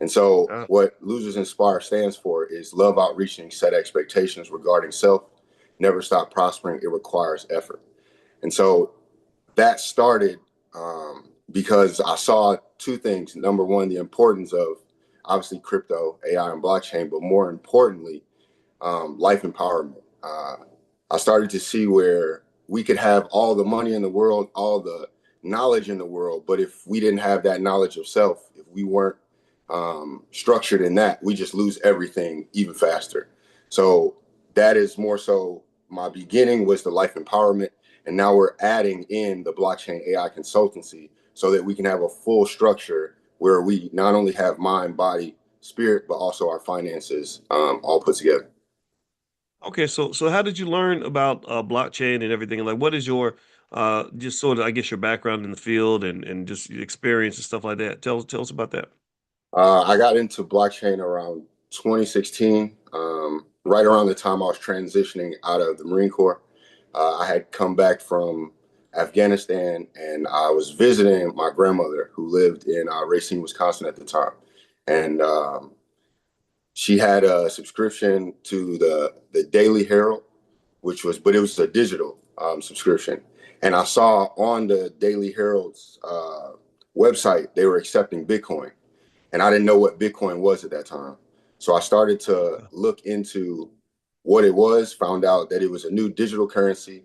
And so Uh, what Losers Inspire stands for is love outreaching, set expectations regarding self, never stop prospering. It requires effort. And so that started because I saw two things. Number one, the importance of obviously crypto, AI, and blockchain, but more importantly, life empowerment. I started to see where we could have all the money in the world, all the knowledge in the world, but if we didn't have that knowledge of self, if we weren't structured in that, we just lose everything even faster. So that is more so my beginning was the life empowerment. And now we're adding in the blockchain AI consultancy so that we can have a full structure where we not only have mind, body, spirit, but also our finances all put together. okay, so how did you learn about blockchain and everything? Like, what is your just sort of, I guess, your background in the field and just your experience and stuff like that? Tell us about that. I got into blockchain around 2016, right around the time I was transitioning out of the Marine Corps. I had come back from Afghanistan and I was visiting my grandmother who lived in Racine, Wisconsin at the time. And she had a subscription to the Daily Herald, which was, but it was a digital subscription. And I saw on the Daily Herald's website, they were accepting Bitcoin. And I didn't know what Bitcoin was at that time. So I started to look into what it was, found out that it was a new digital currency.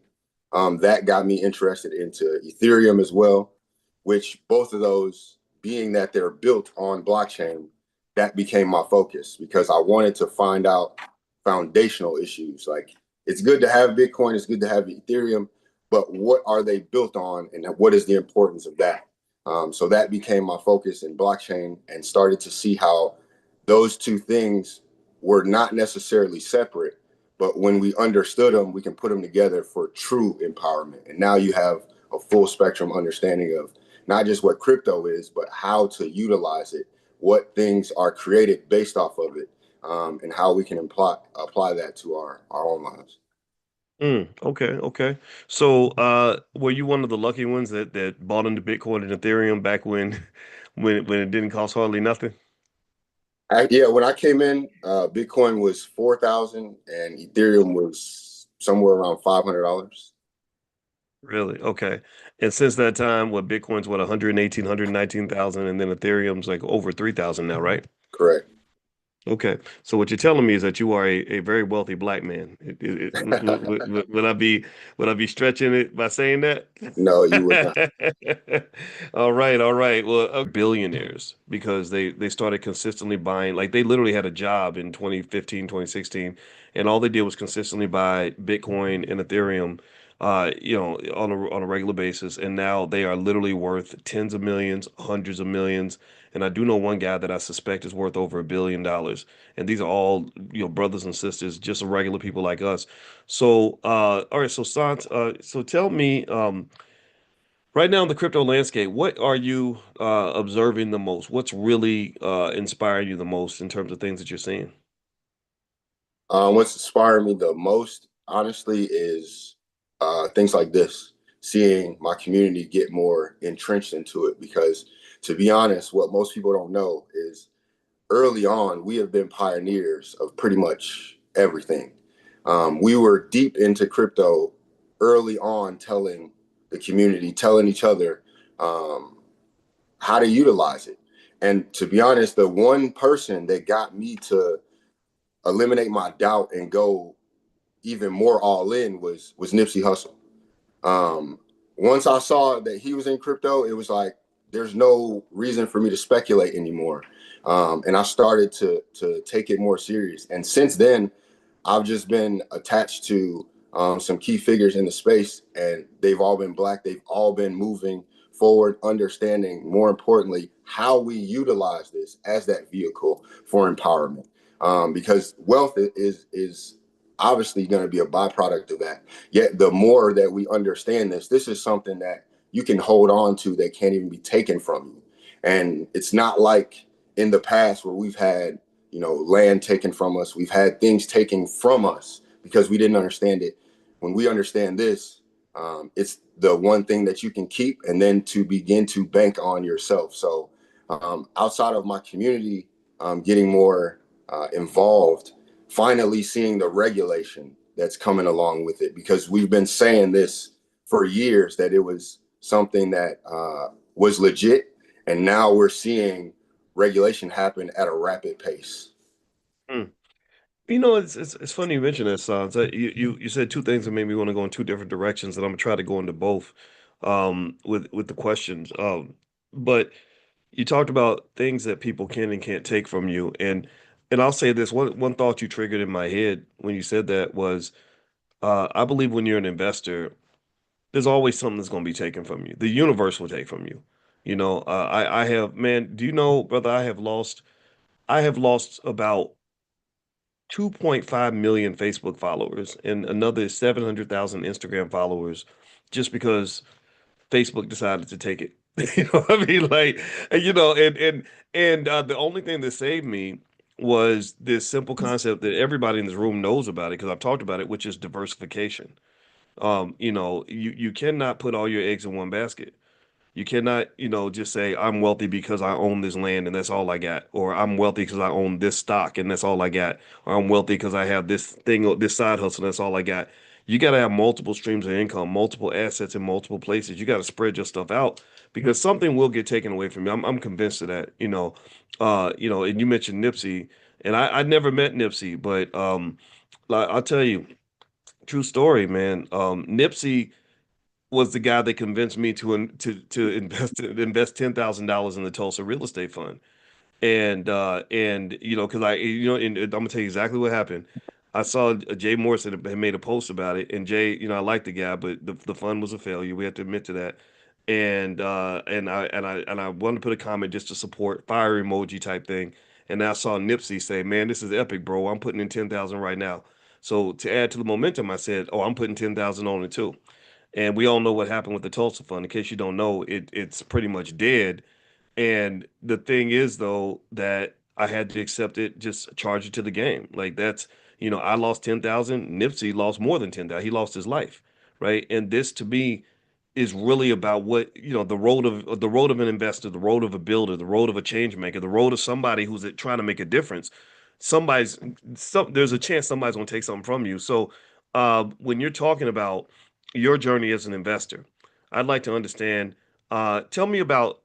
That got me interested into Ethereum as well, which both of those, being that they're built on blockchain, that became my focus because I wanted to find out foundational issues. Like it's good to have Bitcoin, it's good to have Ethereum, but what are they built on and what is the importance of that? So that became my focus in blockchain and started to see how those two things were not necessarily separate, but when we understood them, we can put them together for true empowerment. And now you have a full spectrum understanding of not just what crypto is, but how to utilize it, what things are created based off of it, and how we can apply that to our own lives. Okay, okay. So, were you one of the lucky ones that bought into Bitcoin and Ethereum back when when it didn't cost hardly nothing? Yeah, when I came in, Bitcoin was 4,000 and Ethereum was somewhere around $500. Really? Okay. And since that time, what Bitcoin's what 118, 119,000, and then Ethereum's like over 3,000 now, right? Correct. Okay. So what you're telling me is that you are a very wealthy black man. Would I be stretching it by saying that? No, you would not. All right, all right. Well, billionaires because they started consistently buying, like they literally had a job in 2015, 2016, and all they did was consistently buy Bitcoin and Ethereum, on a regular basis, and now they are literally worth tens of millions, hundreds of millions. And I do know one guy that I suspect is worth over $1 billion. And these are all, brothers and sisters, just regular people like us. So, all right, so Sant, so tell me, right now in the crypto landscape, what are you observing the most? What's really inspiring you the most in terms of things that you're seeing? What's inspired me the most, honestly, is things like this, seeing my community get more entrenched into it. Because to be honest, what most people don't know is early on, we have been pioneers of pretty much everything. We were deep into crypto early on, telling the community, telling each other um, how to utilize it. And to be honest, the one person that got me to eliminate my doubt and go even more all in was Nipsey Hussle. Um, Once I saw that he was in crypto, it was like there's no reason for me to speculate anymore. And I started to take it more serious. And since then, I've just been attached to some key figures in the space, and they've all been black. They've all been moving forward, understanding more importantly how we utilize this as that vehicle for empowerment. Because wealth is obviously going to be a byproduct of that. Yet the more that we understand this, this is something that you can hold on to that can't even be taken from you. And it's not like in the past where we've had, land taken from us. We've had things taken from us because we didn't understand it. When we understand this, it's the one thing that you can keep and then to begin to bank on yourself. So outside of my community, getting more involved, finally seeing the regulation that's coming along with it, because we've been saying this for years that it was something that was legit, and now we're seeing regulation happen at a rapid pace. Mm. It's funny you mention that, Son. So you said two things that made me want to go in two different directions, and I'm gonna try to go into both with the questions. But you talked about things that people can and can't take from you, and I'll say this one thought you triggered in my head when you said that was I believe when you're an investor, there's always something that's going to be taken from you. The universe will take from you. I have, man, do you know, brother, I have lost about 2.5 million Facebook followers and another 700,000 Instagram followers just because Facebook decided to take it. You know what I mean? Like, the only thing that saved me was this simple concept that everybody in this room knows about it because I've talked about it, which is diversification. You cannot put all your eggs in one basket. You cannot, just say I'm wealthy because I own this land and that's all I got, or I'm wealthy because I own this stock and that's all I got, or I'm wealthy because I have this thing, this side hustle, and that's all I got. You got to have multiple streams of income, multiple assets in multiple places. You got to spread your stuff out because something will get taken away from you. I'm convinced of that. And you mentioned Nipsey, and I never met Nipsey, but like, I'll tell you, true story, man. Nipsey was the guy that convinced me to invest $10,000 in the Tulsa real estate fund. And because and I'm gonna tell you exactly what happened. I saw Jay Morrison had made a post about it, and Jay, I like the guy, but the fund was a failure. We have to admit to that. And I wanted to put a comment just to support fire emoji type thing. And I saw Nipsey say, "Man, this is epic, bro. I'm putting in 10,000 right now." So to add to the momentum, I said, "Oh, I'm putting 10,000 on it too." And we all know what happened with the Tulsa Fund. In case you don't know, it's pretty much dead. And the thing is, though, that I had to accept it, just charge it to the game. Like that's, I lost 10,000. Nipsey lost more than 10,000. He lost his life, right? And this to me is really about what, the road of an investor, the road of a builder, the road of a change maker, the road of somebody who's trying to make a difference. Somebody's there's a chance somebody's gonna take something from you. So when you're talking about your journey as an investor, I'd like to understand. Tell me about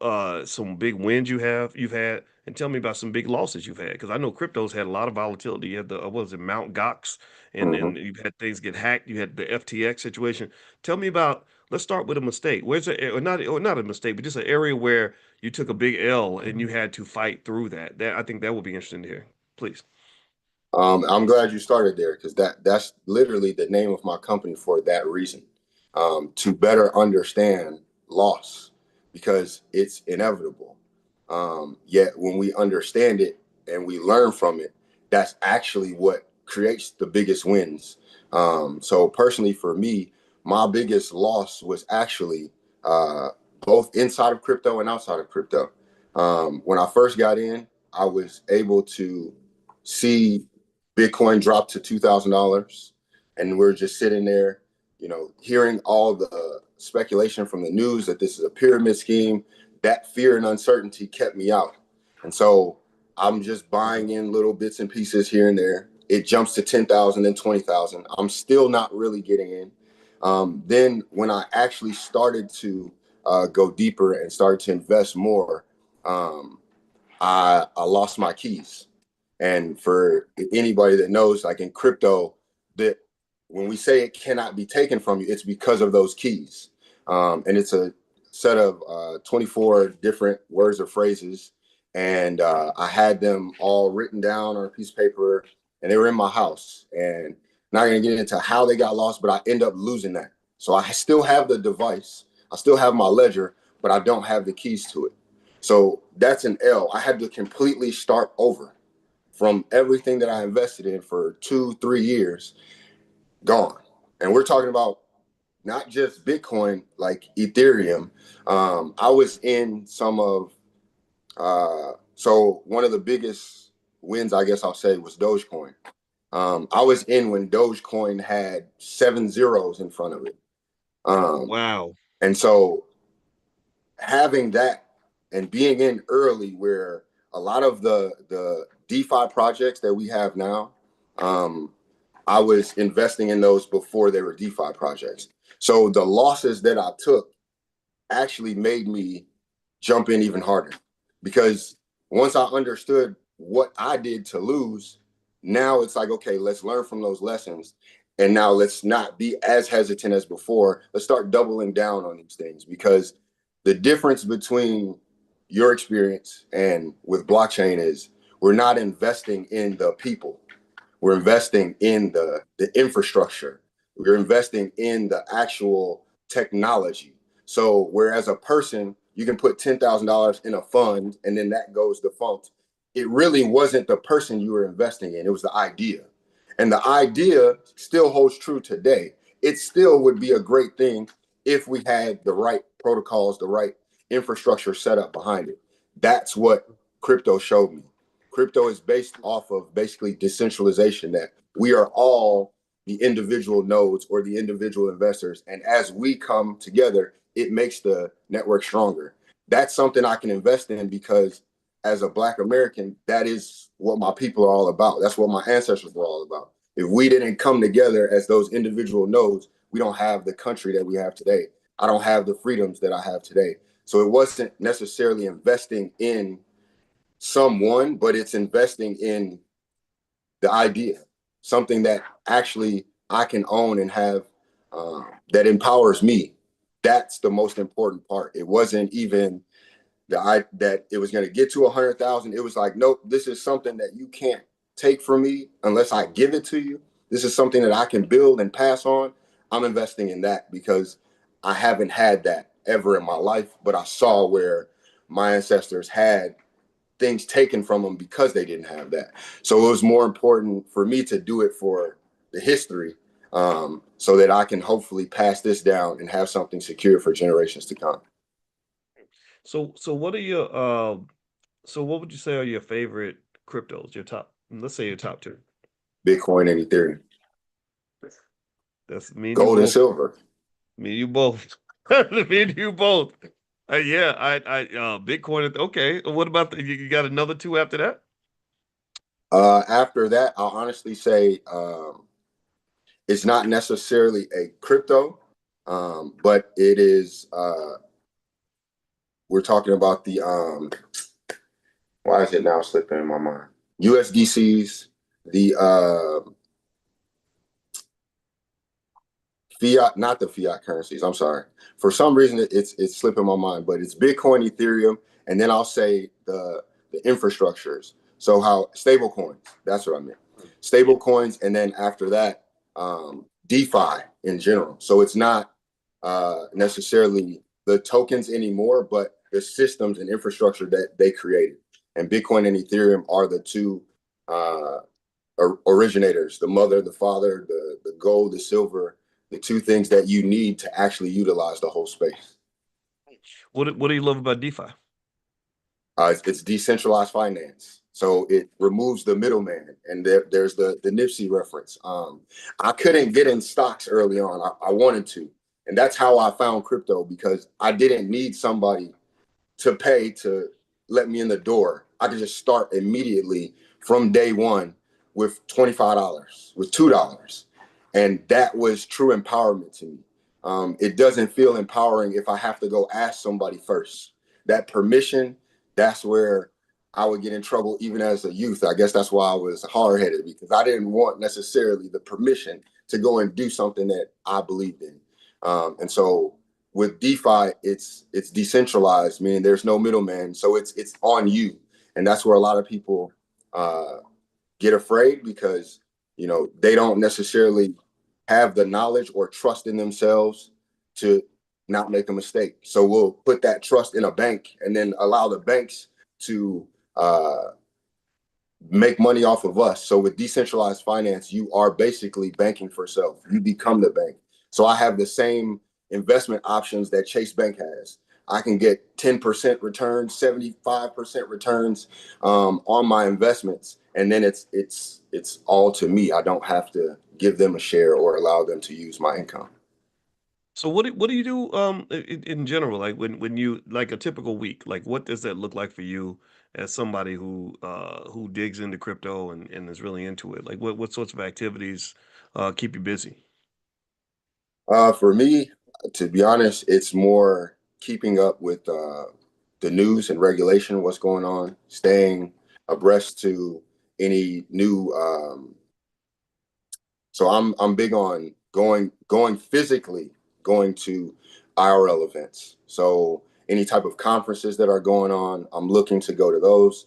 some big wins you've had, and tell me about some big losses you've had. Because I know crypto's had a lot of volatility. You had the what was it, Mount Gox, and Mhm. you've had things get hacked. You had the FTX situation. Tell me about. Let's start with a mistake. Where's a or not a mistake, but just an area where you took a big L and you had to fight through that. That I think that would be interesting to hear. Please. I'm glad you started there, because that's literally the name of my company for that reason, to better understand loss, because it's inevitable. Yet when we understand it and we learn from it, that's actually what creates the biggest wins. So personally, for me, my biggest loss was actually both inside of crypto and outside of crypto. When I first got in, I was able to see Bitcoin dropped to $2,000, and we're just sitting there, hearing all the speculation from the news that this is a pyramid scheme. That fear and uncertainty kept me out, and so I'm just buying in little bits and pieces here and there. It jumps to 10,000 and 20,000. I'm still not really getting in. Then when I actually started to go deeper and started to invest more, um, I lost my keys. And for anybody that knows, like in crypto, that when we say it cannot be taken from you, it's because of those keys. And it's a set of 24 different words or phrases. And I had them all written down on a piece of paper, and they were in my house. And not going to get into how they got lost, but I end up losing that. So I still have the device, I still have my ledger, but I don't have the keys to it. So that's an L. I had to completely start over from everything that I invested in for 2, 3 years, gone. And we're talking about not just Bitcoin, like Ethereum. I was in some of, so one of the biggest wins, I guess I'll say, was Dogecoin. I was in when Dogecoin had 7 zeros in front of it. Um, Wow. and so having that and being in early, where a lot of the DeFi projects that we have now, I was investing in those before they were DeFi projects. So the losses that I took actually made me jump in even harder, because once I understood what I did to lose, now it's like, okay, let's learn from those lessons. And now let's not be as hesitant as before. Let's start doubling down on these things, because the difference between your experience and with blockchain is we're not investing in the people. We're investing in the infrastructure. We're investing in the actual technology. So whereas a person, you can put $10,000 in a fund and then that goes defunct, it really wasn't the person you were investing in. It was the idea. And the idea still holds true today. It still would be a great thing if we had the right protocols, the right infrastructure set up behind it. That's what crypto showed me. Crypto is based off of basically decentralization, that we are all the individual nodes or the individual investors. And as we come together, it makes the network stronger. That's something I can invest in, because as a Black American, that is what my people are all about. That's what my ancestors were all about. If we didn't come together as those individual nodes, we don't have the country that we have today. I don't have the freedoms that I have today. So it wasn't necessarily investing in someone, but it's investing in the idea, something that actually I can own and have, that empowers me. That's the most important part. It wasn't even that it was going to get to 100,000. It was like, nope, this is something that you can't take from me unless I give it to you. This is something that I can build and pass on. I'm investing in that because I haven't had that ever in my life, but I saw where my ancestors had things taken from them because they didn't have that. So it was more important for me to do it for the history, so that I can hopefully pass this down and have something secure for generations to come. So what are your so what would you say are your favorite cryptos? Your top, let's say your top two. Bitcoin and Ethereum, That's me and you gold and both. silver. Me and you both. Me and you both. Yeah, Bitcoin. Okay. What about you got another two after that? After that, I'll honestly say, it's not necessarily a crypto, but it is. We're talking about the. Why is it now slipping in my mind? USDCs, the fiat, not the fiat currencies. I'm sorry. For some reason, it's slipping my mind, but it's Bitcoin, Ethereum, and then I'll say the infrastructures. So how stable coins. That's what I meant. Stable coins, and then after that, DeFi in general. So it's not necessarily the tokens anymore, but the systems and infrastructure that they created. And Bitcoin and Ethereum are the two uh, originators, the mother, the father, the gold, the silver, the two things that you need to actually utilize the whole space. What do you love about DeFi? It's decentralized finance. So it removes the middleman. And there's the Nipsey reference. I couldn't get in stocks early on. I wanted to. And that's how I found crypto, because I didn't need somebody to pay to let me in the door. I could just start immediately from day one with $25, with $2. And that was true empowerment to me. It doesn't feel empowering if I have to go ask somebody first. That permission, that's where I would get in trouble even as a youth. I guess that's why I was hard headed, because I didn't want necessarily the permission to go and do something that I believed in. And so with DeFi, it's decentralized, meaning there's no middleman. So it's on you. And that's where a lot of people get afraid, because, they don't necessarily have the knowledge or trust in themselves to not make a mistake. So we'll put that trust in a bank and then allow the banks to make money off of us. So with decentralized finance, you are basically banking for self. You become the bank. So I have the same investment options that Chase Bank has. I can get 10% returns, 75% returns on my investments, and then it's all to me. I don't have to give them a share or allow them to use my income. So what do you do in general? Like when you like a typical week, like what does that look like for you as somebody who digs into crypto and is really into it? Like what sorts of activities keep you busy? For me, to be honest, it's more keeping up with the news and regulation, what's going on, staying abreast to any new so I'm big on going physically, going to IRL events. So any type of conferences that are going on, I'm looking to go to those.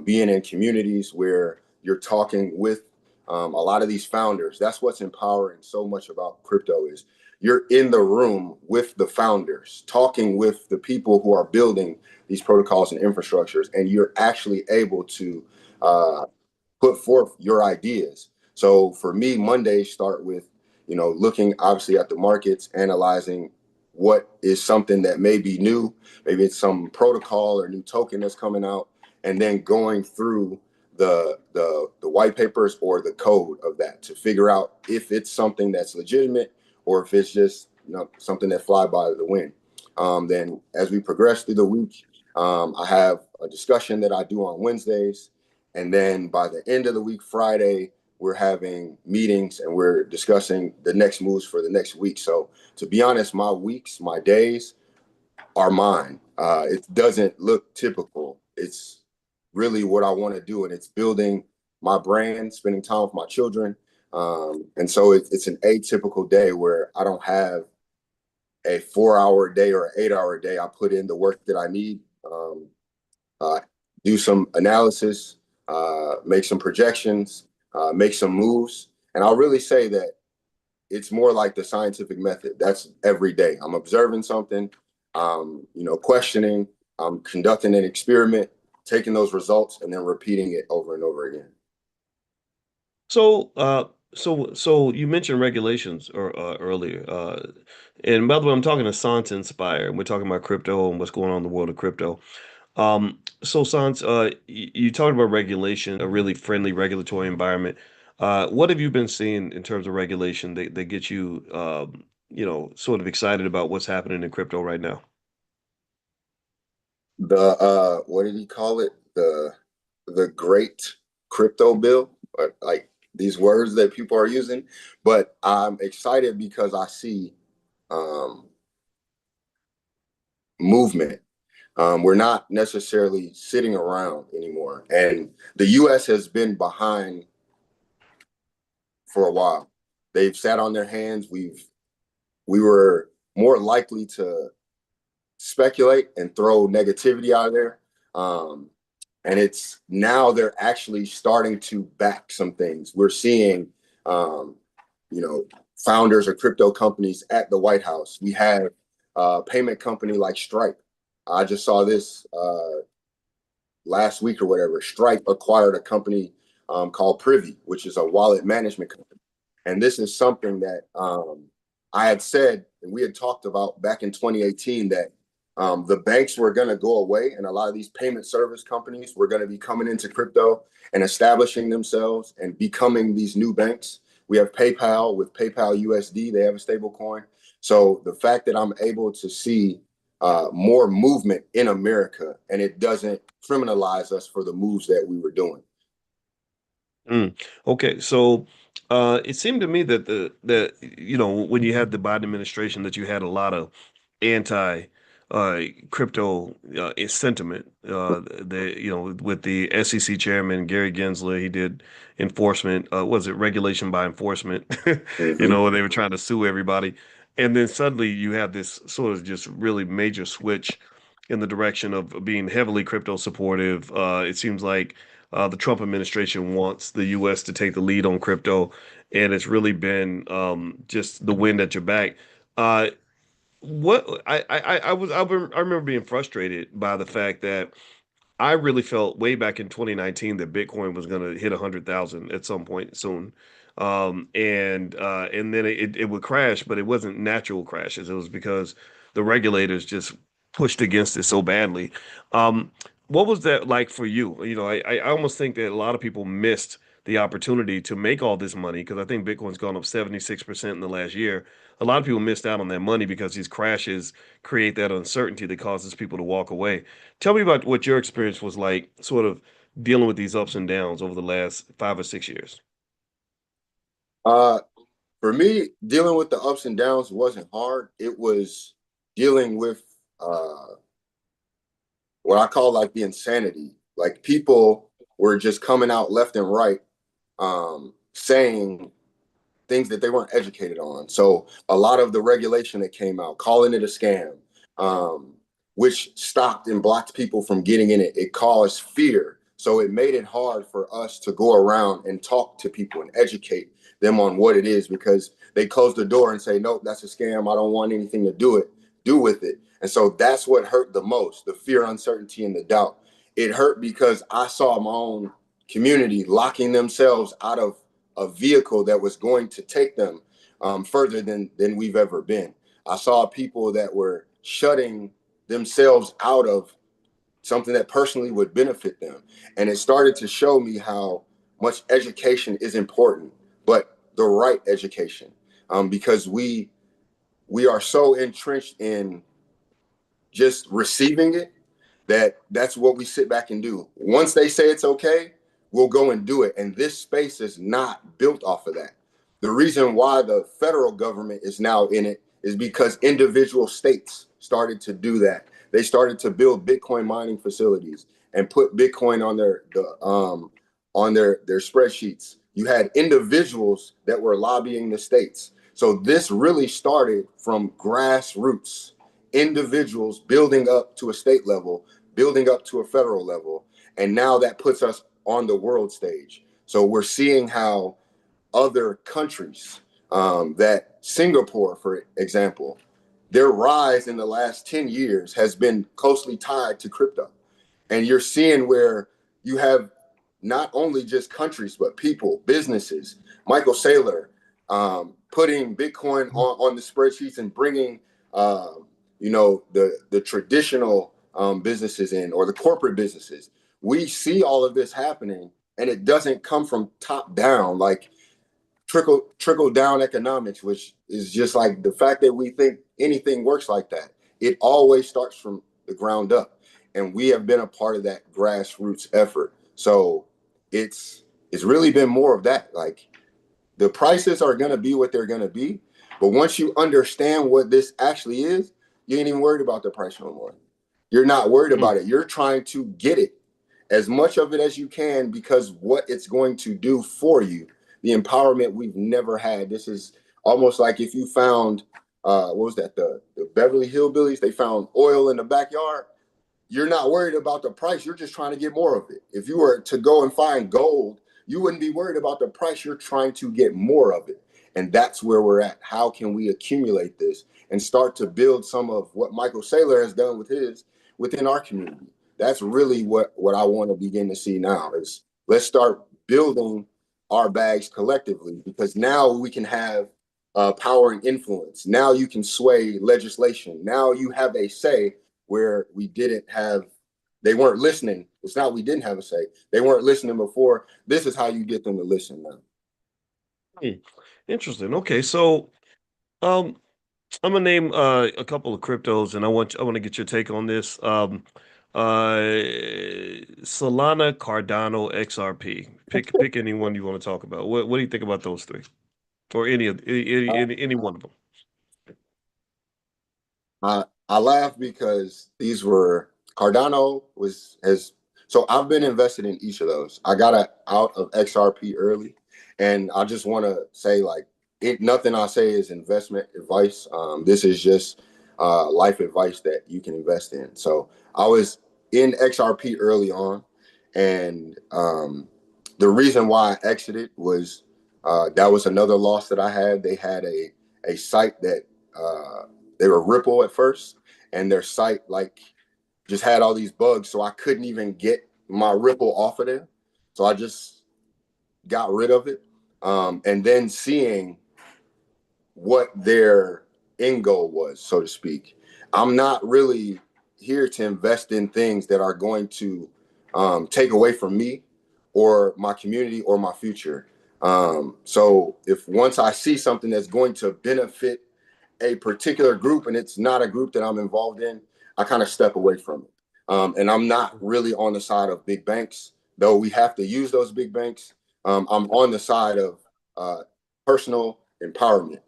Being in communities where you're talking with a lot of these founders. That's what's empowering so much about crypto is you're in the room with the founders, talking with the people who are building these protocols and infrastructures, and you're actually able to uh, put forth your ideas. So for me, Mondays start with, looking obviously at the markets, analyzing what is something that may be new, maybe it's some protocol or new token that's coming out, and then going through the white papers or the code of that to figure out if it's something that's legitimate or if it's just something that fly by the wind. Then as we progress through the week, I have a discussion that I do on Wednesdays. And then by the end of the week, Friday, we're having meetings and we're discussing the next moves for the next week. So to be honest, my weeks, my days are mine. It doesn't look typical. It's really what I want to do. And it's building my brand, spending time with my children. And so it's an atypical day where I don't have a 4 hour day or an 8 hour day. I put in the work that I need. Uh, do some analysis, make some projections, make some moves. And I'll really say that it's more like the scientific method. That's every day. I'm observing something, questioning, I'm conducting an experiment, taking those results, and then repeating it over and over again. So, so you mentioned regulations or earlier, and by the way, I'm talking to Sant Inspire, and we're talking about crypto and what's going on in the world of crypto. So Sant, you talked about regulation, a really friendly regulatory environment. What have you been seeing in terms of regulation that gets you, sort of excited about what's happening in crypto right now? The what did he call it? The great crypto bill, like these words that people are using. But I'm excited because I see um, movement. We're not necessarily sitting around anymore, and the U.S. has been behind for a while. They've sat on their hands. We were more likely to speculate and throw negativity out of there. Um, and it's now they're actually starting to back some things. We're seeing, um, you know, founders of crypto companies at the White House. We have a payment company like Stripe. I just saw this last week or whatever. Stripe acquired a company called Privy, which is a wallet management company. And this is something that I had said, and we had talked about back in 2018 that the banks were going to go away, and a lot of these payment service companies were going to be coming into crypto and establishing themselves and becoming these new banks. We have PayPal with PayPal USD; they have a stable coin. So the fact that I'm able to see more movement in America, and it doesn't criminalize us for the moves that we were doing. Mm. Okay, so it seemed to me that when you had the Biden administration that you had a lot of anti crypto sentiment. With the SEC chairman Gary Gensler, he did enforcement. Was it regulation by enforcement? Mm-hmm. They were trying to sue everybody, and then suddenly you have this sort of just really major switch in the direction of being heavily crypto supportive. It seems like the Trump administration wants the U.S. to take the lead on crypto, and it's really been just the wind at your back. Uh, what I remember being frustrated by the fact that I really felt way back in 2019 that Bitcoin was going to hit 100,000 at some point soon. And then it would crash, but it wasn't natural crashes. It was because the regulators just pushed against it so badly. Um, what was that like for you? I almost think that a lot of people missed the opportunity to make all this money, because I think Bitcoin's gone up 76% in the last year. A lot of people missed out on that money because these crashes create that uncertainty that causes people to walk away. Tell me about what your experience was like, sort of dealing with these ups and downs over the last 5 or 6 years. Uh, for me, dealing with the ups and downs wasn't hard. It was dealing with uh, what I call like the insanity. Like people were just coming out left and right, saying things that they weren't educated on. So a lot of the regulation that came out, calling it a scam, um, which stopped and blocked people from getting in it. It caused fear. So it made it hard for us to go around and talk to people and educate them on what it is, because they close the door and say, nope, that's a scam. I don't want anything to do with it. And so that's what hurt the most, the fear, uncertainty, and the doubt. It hurt because I saw my own community locking themselves out of a vehicle that was going to take them further than we've ever been. I saw people that were shutting themselves out of something that personally would benefit them. And it started to show me how much education is important, but the right education, because we are so entrenched in just receiving it that's what we sit back and do. Once they say it's okay, we'll go and do it. And this space is not built off of that. The reason why the federal government is now in it is because individual states started to do that. They started to build Bitcoin mining facilities and put Bitcoin on their spreadsheets. You had individuals that were lobbying the states. So this really started from grassroots, individuals building up to a state level, building up to a federal level. And now that puts us on the world stage. So we're seeing how other countries, that Singapore, for example, their rise in the last 10 years has been closely tied to crypto. And you're seeing where you have not only just countries, but people, businesses, Michael Saylor, putting Bitcoin on the spreadsheets and bringing, the traditional businesses in, or the corporate businesses. We see all of this happening, and it doesn't come from top down, like trickle down economics, which is just like the fact that we think anything works like that. It always starts from the ground up, and we have been a part of that grassroots effort. So it's really been more of that. Like, the prices are going to be what they're going to be, but once you understand what this actually is, you ain't even worried about the price no more. You're not worried about it. You're trying to get it, as much of it as you can, because what it's going to do for you, the empowerment we've never had. This is almost like if you found, what was that, the Beverly Hillbillies, they found oil in the backyard. You're not worried about the price. You're just trying to get more of it. If you were to go and find gold, you wouldn't be worried about the price. You're trying to get more of it. And that's where we're at. How can we accumulate this and start to build some of what Michael Saylor has done with his within our community? That's really what I want to begin to see now, is let's start building our bags collectively, because now we can have power and influence. Now you can sway legislation. Now you have a say where we didn't have, they weren't listening. It's not we didn't have a say. They weren't listening before. This is how you get them to listen now. Hmm. Interesting. Okay, so um, I'm gonna name a couple of cryptos, and I want to get your take on this. Solana, Cardano, XRP. Pick any one you want to talk about. What do you think about those three, or any one of them? I laugh because these were, Cardano was has so I've been invested in each of those. I got out of XRP early, and I just want to say, like, it, nothing I say is investment advice. This is just life advice that you can invest in. So I was in XRP early on, and the reason why I exited was that was another loss that I had. They had a site that they were Ripple at first, and their site like just had all these bugs, so I couldn't even get my Ripple off of there. So I just got rid of it, and then seeing what their end goal was, so to speak. I'm not really here to invest in things that are going to take away from me or my community or my future. So if once I see something that's going to benefit a particular group and it's not a group that I'm involved in, I kind of step away from it. And I'm not really on the side of big banks, though we have to use those big banks. I'm on the side of personal empowerment,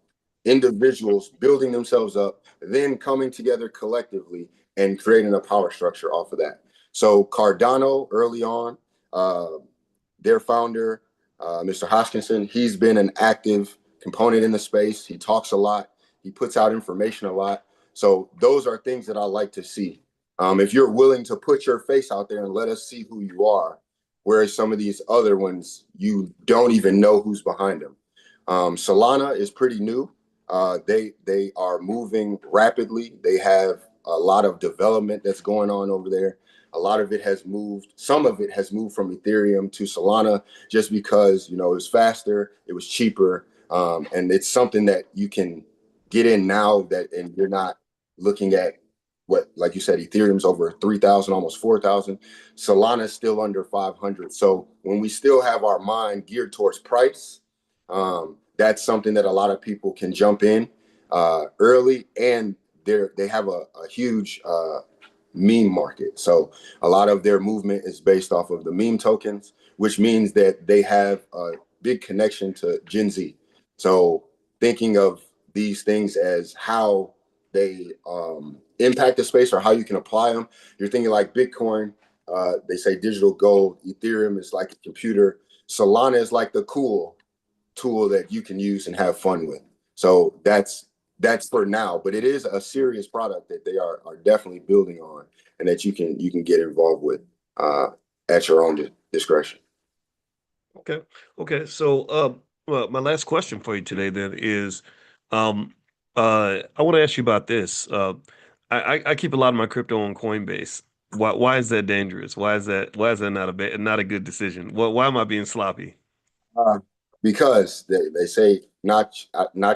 individuals building themselves up, then coming together collectively and creating a power structure off of that. So Cardano early on, their founder, Mr. Hoskinson, he's been an active component in the space. He talks a lot. He puts out information a lot. So those are things that I like to see. If you're willing to put your face out there and let us see who you are, whereas some of these other ones, you don't even know who's behind them. Solana is pretty new. They are moving rapidly. They have a lot of development that's going on over there. A lot of it has moved. Some of it has moved from Ethereum to Solana just because, it was faster, it was cheaper, and it's something that you can get in now and you're not looking at what, like you said, Ethereum's over 3,000, almost 4,000. Solana's still under 500. So when we still have our mind geared towards price, that's something that a lot of people can jump in early, and they have a huge meme market. So a lot of their movement is based off of the meme tokens, which means that they have a big connection to Gen Z. So thinking of these things as how they impact the space or how you can apply them, you're thinking like Bitcoin, they say digital gold, Ethereum is like a computer, Solana is like the cool tool that you can use and have fun with. So that's for now, but it is a serious product that they are definitely building on, and that you can get involved with at your own discretion. Okay. So, well, my last question for you today then is, I want to ask you about this. I keep a lot of my crypto on Coinbase. Why is that dangerous? Why is that not a good decision? Why am I being sloppy? Uh, because they say not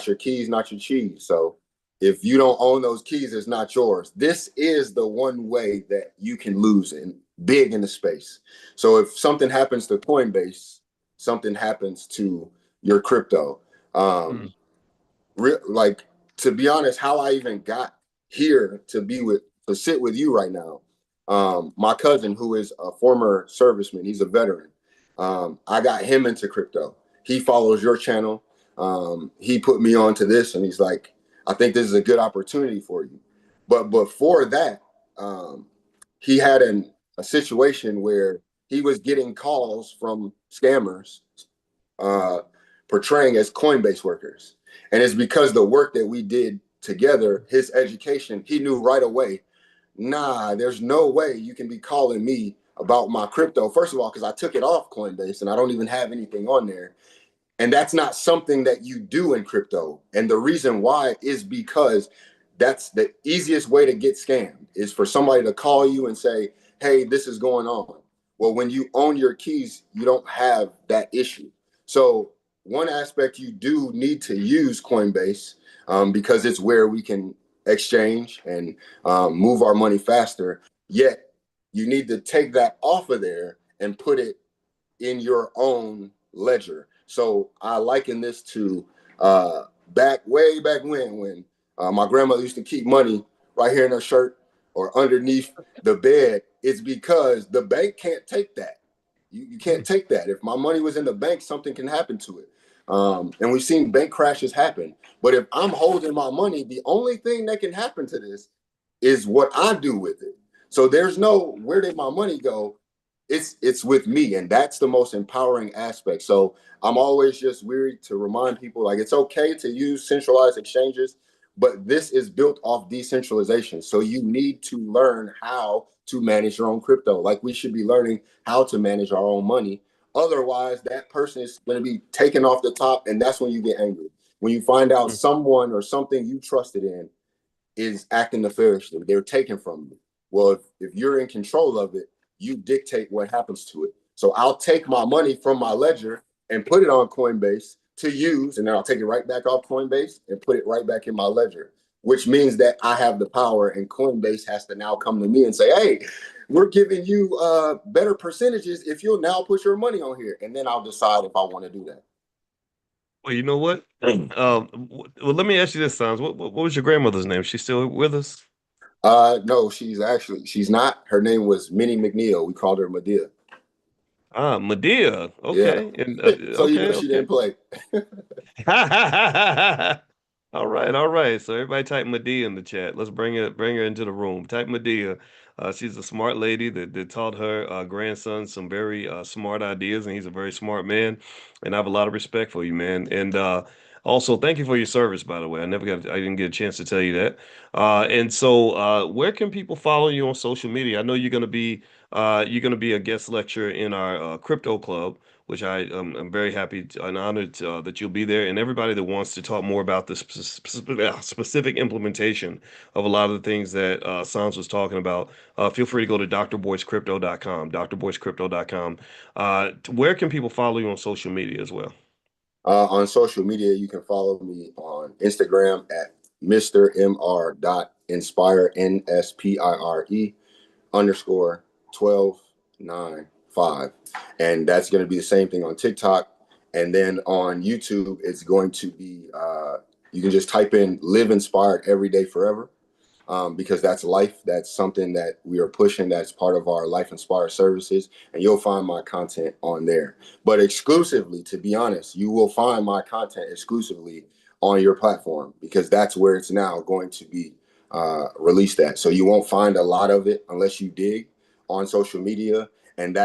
your keys, not your cheese. So if you don't own those keys, it's not yours. This is the one way that you can lose in big in the space. So if something happens to Coinbase, something happens to your crypto. Mm. Like, to be honest, how I even got here to sit with you right now. My cousin, who is a former serviceman, he's a veteran. I got him into crypto. He follows your channel. He put me onto this, and he's like, I think this is a good opportunity for you. But before that, he had a situation where he was getting calls from scammers uh, portraying as Coinbase workers. And it's because the work that we did together, his education, he knew right away, nah, there's no way you can be calling me about my crypto. First of all, because I took it off Coinbase and I don't even have anything on there. And that's not something that you do in crypto. And the reason why is because that's the easiest way to get scammed, is for somebody to call you and say, hey, this is going on. Well, when you own your keys, you don't have that issue. So one aspect, you do need to use Coinbase because it's where we can exchange and move our money faster. Yet you need to take that off of there and put it in your own ledger. So I liken this to way back when my grandmother used to keep money right here in her shirt or underneath the bed. It's because the bank can't take that. You can't take that. If my money was in the bank, something can happen to it. And we've seen bank crashes happen. But if I'm holding my money, the only thing that can happen to this is what I do with it. So there's no, where did my money go? It's with me, and that's the most empowering aspect. So I'm always just weary to remind people, like, it's okay to use centralized exchanges, but this is built off decentralization. So you need to learn how to manage your own crypto. Like, we should be learning how to manage our own money. Otherwise, that person is going to be taken off the top, and that's when you get angry. When you find out someone or something you trusted in is acting nefariously, they're taken from you. Well, if you're in control of it, you dictate what happens to it. So I'll take my money from my ledger and put it on Coinbase to use, and then I'll take it right back off Coinbase and put it right back in my ledger. which means that I have the power, and Coinbase has to now come to me and say, "Hey, we're giving you better percentages if you'll now put your money on here," and then I'll decide if I want to do that. Well, you know what? Well, let me ask you this, Sons. What was your grandmother's name? She's still with us? No, she's not. Her name was Minnie McNeil. We called her Medea. Ah, Medea. Yeah. Okay, and So you know okay, she okay. didn't play. All right, all right. So everybody type Medea in the chat. Let's bring her into the room. Type Medea. She's a smart lady that taught her grandson some very smart ideas, and he's a very smart man. And I have a lot of respect for you, man. And also, thank you for your service, by the way. I didn't get a chance to tell you that. And so, where can people follow you on social media? I know you're gonna be a guest lecturer in our crypto club, which I'm very happy and honored that you'll be there. And everybody that wants to talk more about the specific implementation of a lot of the things that Sans was talking about, feel free to go to drboycrypto.com, drboycrypto.com. Where can people follow you on social media as well? On social media, you can follow me on Instagram at Mr. Mr. dot inspire NSPIRE underscore 1295. And that's going to be the same thing on TikTok. And then on YouTube, it's going to be, you can just type in live inspired every day forever, because that's life. That's something that we are pushing. That's part of our Life Inspire services. And you'll find my content on there. But exclusively, to be honest, you will find my content exclusively on your platform, because that's where it's now going to be released at. So you won't find a lot of it unless you dig on social media. And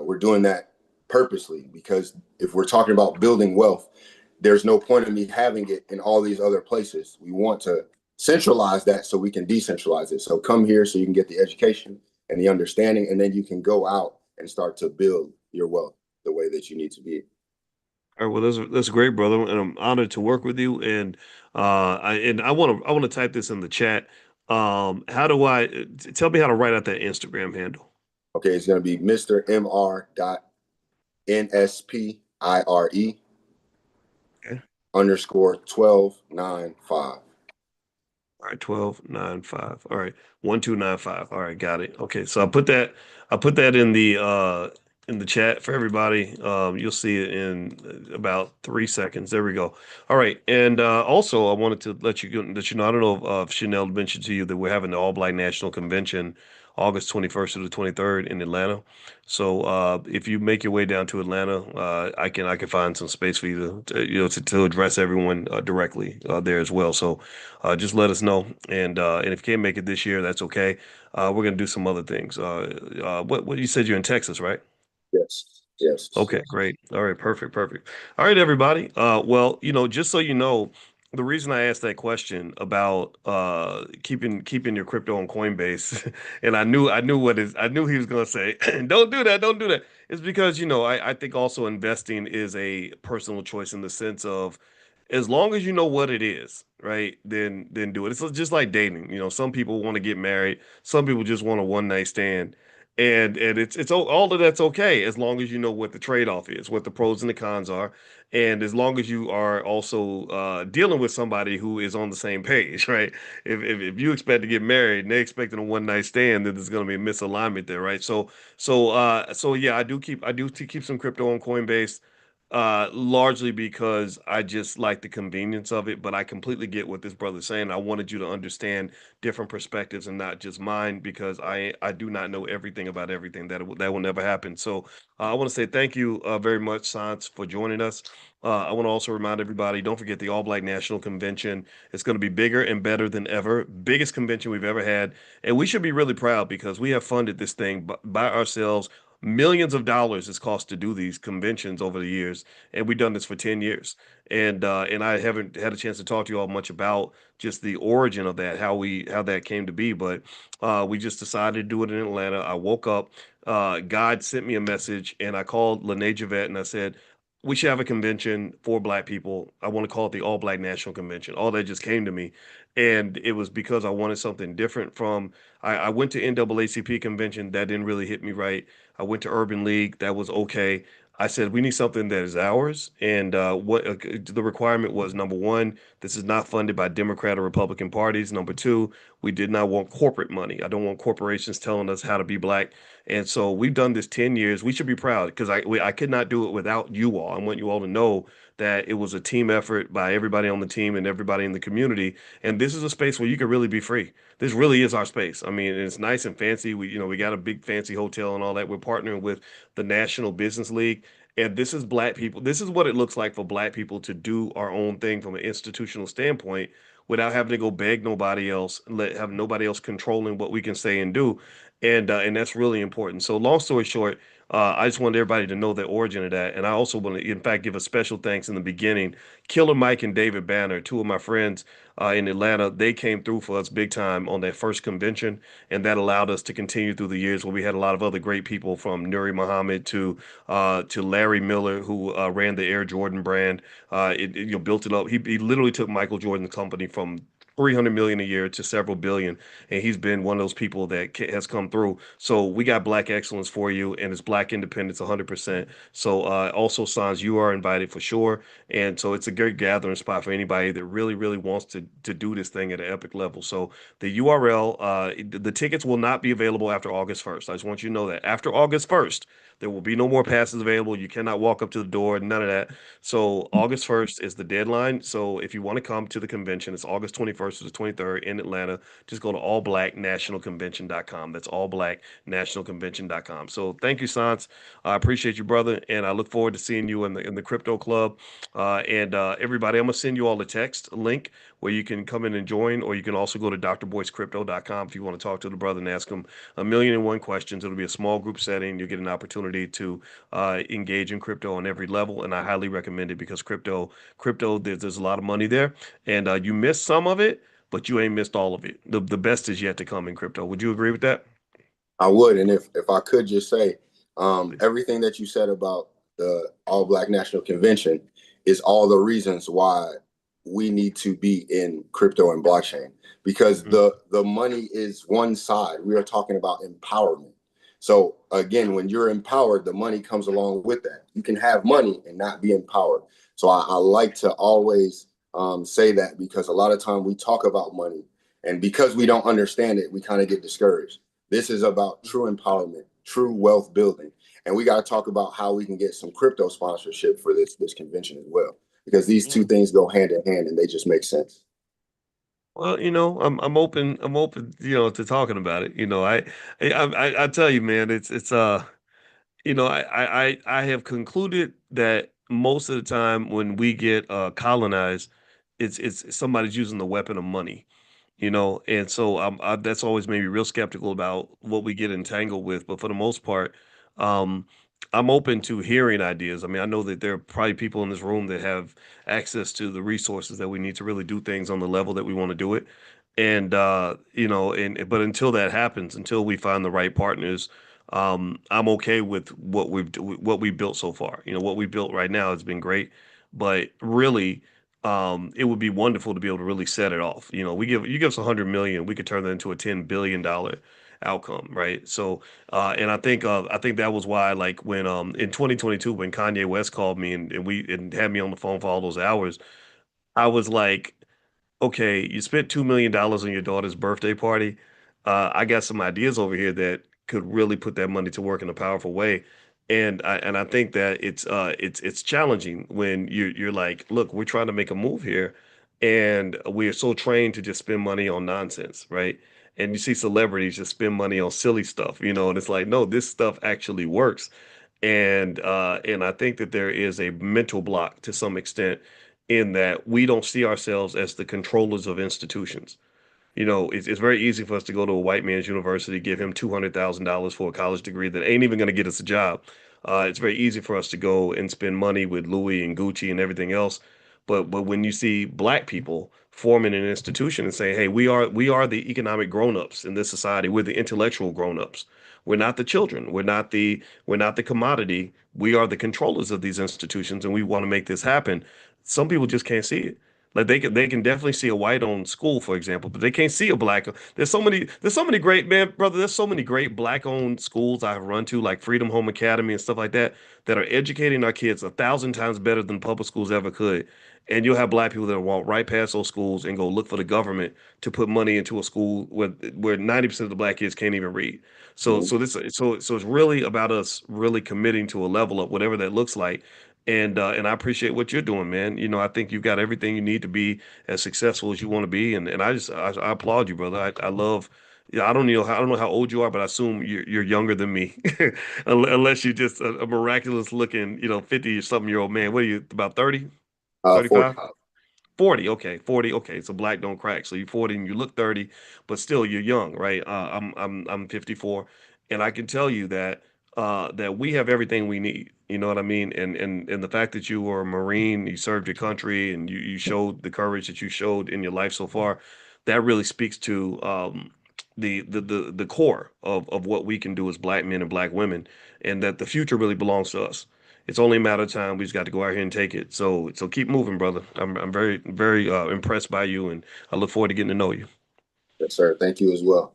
we're doing that purposely, because if we're talking about building wealth, there's no point in me having it in all these other places. We want to centralize that so we can decentralize it. So come here so you can get the education and the understanding, and then you can go out and start to build your wealth the way that you need to be. All right, well, that's great, brother, and I'm honored to work with you. And I want to type this in the chat. How do tell me how to write out that Instagram handle? Okay, it's going to be Mr. Mr. dot NSPIRE Okay. underscore 1295. All right, 1295. All right, 1295. All right, got it. Okay, so I put that in the chat for everybody. You'll see it in about 3 seconds. There we go. All right, and also I wanted to let you know. I don't know if Chanel mentioned to you that we're having the All Black National Convention August 21st to the 23rd in Atlanta. So if you make your way down to Atlanta, I can find some space for you to address everyone directly there as well. So just let us know, and if you can't make it this year, that's okay. We're gonna do some other things. What you said you're in Texas, right? Yes, yes, Okay, yes. great. All right, perfect, perfect. All right, everybody. Well, just so you know, the reason I asked that question about keeping your crypto on Coinbase, and I knew he was gonna say, don't do that, don't do that. It's because, I think also investing is a personal choice in the sense of as long as you know what it is, right? Then do it. It's just like dating. Some people want to get married, some people just want a one night stand. And it's all of that's okay as long as you know what the trade-off is, what the pros and the cons are, and as long as you are also dealing with somebody who is on the same page, right? If you expect to get married and they expecting a one night stand, then there's going to be a misalignment there, right? So yeah, I do keep some crypto on Coinbase, largely because I just like the convenience of it. But I completely get what this brother's saying. I wanted you to understand different perspectives and not just mine, because I do not know everything about everything. That will never happen. So I want to say thank you very much, Sans, for joining us. I want to also remind everybody, don't forget the All Black National Convention. It's going to be bigger and better than ever. Biggest convention we've ever had. And we should be really proud because we have funded this thing by ourselves. Millions of dollars it's cost to do these conventions over the years, and we've done this for 10 years. And I haven't had a chance to talk to you all much about just the origin of that, how that came to be. But we just decided to do it in Atlanta. I woke up, God sent me a message, and I called Lene Javette and I said, we should have a convention for Black people. I want to call it the All Black National Convention. All that just came to me. And it was because I wanted something different from, I went to NAACP convention. That didn't really hit me right. I went to Urban League. That was okay. I said we need something that is ours, and what the requirement was: number one, this is not funded by Democrat or Republican parties. Number two, we did not want corporate money. I don't want corporations telling us how to be black. And so we've done this 10 years. We should be proud because I could not do it without you all. I want you all to know that it was a team effort by everybody on the team and everybody in the community. And this is a space where you can really be free. This really is our space. I mean, it's nice and fancy. We got a big fancy hotel and all that. We're partnering with the National Business League. And this is black people. This is what it looks like for black people to do our own thing from an institutional standpoint without having to go beg nobody else, have nobody else controlling what we can say and do. And that's really important. So long story short, I just wanted everybody to know the origin of that. And I also want to, in fact, give a special thanks in the beginning. Killer Mike and David Banner, two of my friends in Atlanta, they came through for us big time on that first convention. And that allowed us to continue through the years where we had a lot of other great people from Nuri Muhammad to Larry Miller, who ran the Air Jordan brand. Built it up. He literally took Michael Jordan's company from 300 million a year to several billion, and he's been one of those people that has come through. So we got black excellence for you, and it's black independence 100%. So also, Sans, you are invited for sure, and so it's a great gathering spot for anybody that really wants to do this thing at an epic level. So the URL, the tickets will not be available after August 1st. I just want you to know that after August 1st, there will be no more passes available. You cannot walk up to the door, none of that. So August 1st is the deadline. So if you want to come to the convention, it's August 21st to the 23rd in Atlanta. Just go to allblacknationalconvention.com. That's allblacknationalconvention.com. So thank you, Sans. I appreciate you, brother, and I look forward to seeing you in the crypto club. And everybody, I'm gonna send you all a text link where you can come in and join, or you can also go to drboycecrypto.com if you want to talk to the brother and ask him a million and one questions. It'll be a small group setting. You'll get an opportunity to engage in crypto on every level, and I highly recommend it because crypto, there's a lot of money there, and you missed some of it, but you ain't missed all of it. The best is yet to come in crypto. Would you agree with that? I would, and if I could just say, Please. everything that you said about the All Black National Convention is all the reasons why we need to be in crypto and blockchain, because Mhm. the money is one side. We are talking about empowerment. So again, when you're empowered, the money comes along with that. You can have money and not be empowered. So I like to always say that, because a lot of time we talk about money, and because we don't understand it, we kind of get discouraged. This is about true empowerment, true wealth building. And we got to talk about how we can get some crypto sponsorship for this convention as well, because these two Yeah. things go hand in hand and they just make sense. Well, I'm open, to talking about it. I tell you, man, I have concluded that most of the time when we get colonized, it's somebody's using the weapon of money. And so that's always made me real skeptical about what we get entangled with. But for the most part, um, I'm open to hearing ideas. I mean, I know that there are probably people in this room that have access to the resources that we need to really do things on the level that we want to do it. And but until that happens, until we find the right partners, I'm okay with what we've built so far. What we built right now has been great, but really it would be wonderful to be able to really set it off. You give us 100 million, we could turn that into a $10 billion outcome, right? So, and I think that was why, like when in 2022 when Kanye West called me and had me on the phone for all those hours, I was like, okay, you spent $2 million on your daughter's birthday party. I got some ideas over here that could really put that money to work in a powerful way. And I think that it's challenging when you're like, look, we're trying to make a move here, and we're so trained to just spend money on nonsense, right? And you see celebrities just spend money on silly stuff, and it's like, no, this stuff actually works. And I think that there is a mental block to some extent in that we don't see ourselves as the controllers of institutions. It's very easy for us to go to a white man's university, give him $200,000 for a college degree that ain't even going to get us a job. It's very easy for us to go and spend money with Louis and Gucci and everything else. But when you see black people forming an institution and saying, "Hey, we are the economic grown-ups in this society. We're the intellectual grown-ups. We're not the children. We're not the commodity. We are the controllers of these institutions, and we want to make this happen." Some people just can't see it. Like they can definitely see a white-owned school, for example, but they can't see a black. There's so many great man, brother. There's so many great black-owned schools I've run to, like Freedom Home Academy and stuff like that, that are educating our kids 1,000 times better than public schools ever could. And you'll have black people that walk right past those schools and go look for the government to put money into a school where 90% of the black kids can't even read. So Mhm. so this so it's really about us really committing to a level of whatever that looks like. And I appreciate what you're doing, man. I think you've got everything you need to be as successful as you want to be, and I applaud you, brother. I love. Yeah, I don't know how old you are, but I assume you're younger than me, unless you're just a miraculous looking, 50 or something year old man. What are you, about 30, 35? 45. 40, okay, 40, okay. So black don't crack. So you're 40 and you look 30, but still you're young, right? I'm 54, and I can tell you that we have everything we need. You know what I mean? And the fact that you were a Marine, you served your country, and you showed the courage that you showed in your life so far, that really speaks to the core of what we can do as black men and black women, and that the future really belongs to us. It's only a matter of time. We just got to go out here and take it. So keep moving, brother. I'm very very impressed by you, and I look forward to getting to know you. Yes, sir. Thank you as well.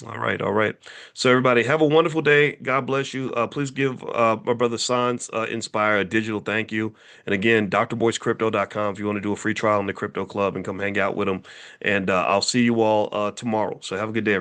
All right, all right. So everybody, have a wonderful day. God bless you. Please give my brother Sans Inspire a digital thank you. And again, drboycrypto.com if you want to do a free trial in the crypto club and come hang out with him. And I'll see you all tomorrow. So have a good day.